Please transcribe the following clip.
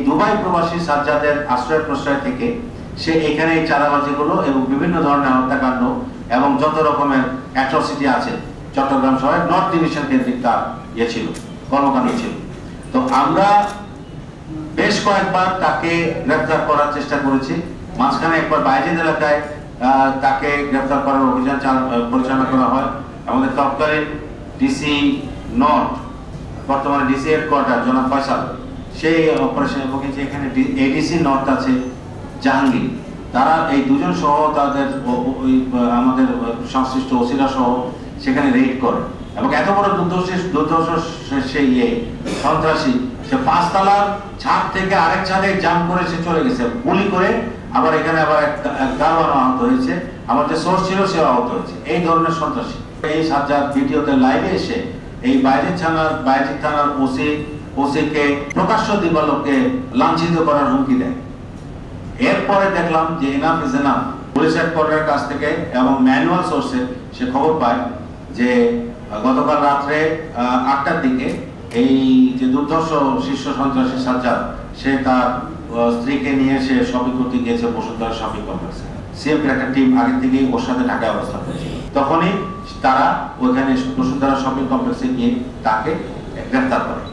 Dubai প্রবাসী সাজ্জাদের আশ্রয় প্রশ্রয় থেকে সে এখানে এই চাঁদাবাজিগুলো এবং বিভিন্ন ধরনের হত্যাকাণ্ড এবং যত রকমের অ্যাট্রসিটি আছে চট্টগ্রাম শহরে নর্থ ডিভিশন কেন্দ্রিক তার ছিল কর্মকাণ্ড ছিল। তো আমরা বেশ কয়েকবার তাকে গ্রেফতার করার চেষ্টা করেছি। মাঝখানে একবার বাইজিদ এলাকায় তাকে গ্রেফতার করার অভিযান পরিচালনা করা হয়। আমাদের তৎকালীন ডিসি নর্থ, বর্তমানে ডিসি হেডকোয়ার্টার জনাব ফয়সাল, সেই অপারেশন এবং এখানে এডিসি নর্থ আছে জাহাঙ্গীর, তারা এই দুজন সহ তাদের আমাদের সংশ্লিষ্ট ওসিরা সহ সেখানে রেড করে এবং এত বড় দুর্ধর্ষ সেই সন্ত্রাসী সে 5 তলার ছাদ থেকে আরেক ছাদে জাম্প করে সে চলে গেছে গুলি করে। আবার এখানে আবার এক দারোয়ান আহত হয়েছে, আমার যে সোর্স ছিল সেও আহত হয়েছে। এই ধরনের সন্ত্রাসী এই সাজ্জাদ ভিডিওতে লাইভে এসে এই বাইজিদ থানার ওসিকে প্রকাশ্য দিবালোকে লাঞ্ছিত করার হুমকি দেয়। এরপরে দেখলাম যে এনাফ ইজ এনাফ, পুলিশ হেডকোয়ার্টারের কাছ থেকে এবং ম্যানুয়াল সোর্সে সে খবর পায় যে গতকাল রাত্রে 8টার দিকে এই যে দুর্ধর্ষ শীর্ষ সন্ত্রাসী সাজ্জাদ সে তার স্ত্রীকে নিয়ে সে শপিং করতে গিয়েছে বসুন্ধরা শপিং কমপ্লেক্সে। সিএমপির একটা টিম আগে থেকেই ওর সাথে ঢাকায় অবস্থান করছিল। তখনই তারা ওইখানে বসুন্ধরা শপিং কমপ্লেক্সে গিয়ে তাকে গ্রেফতার করে।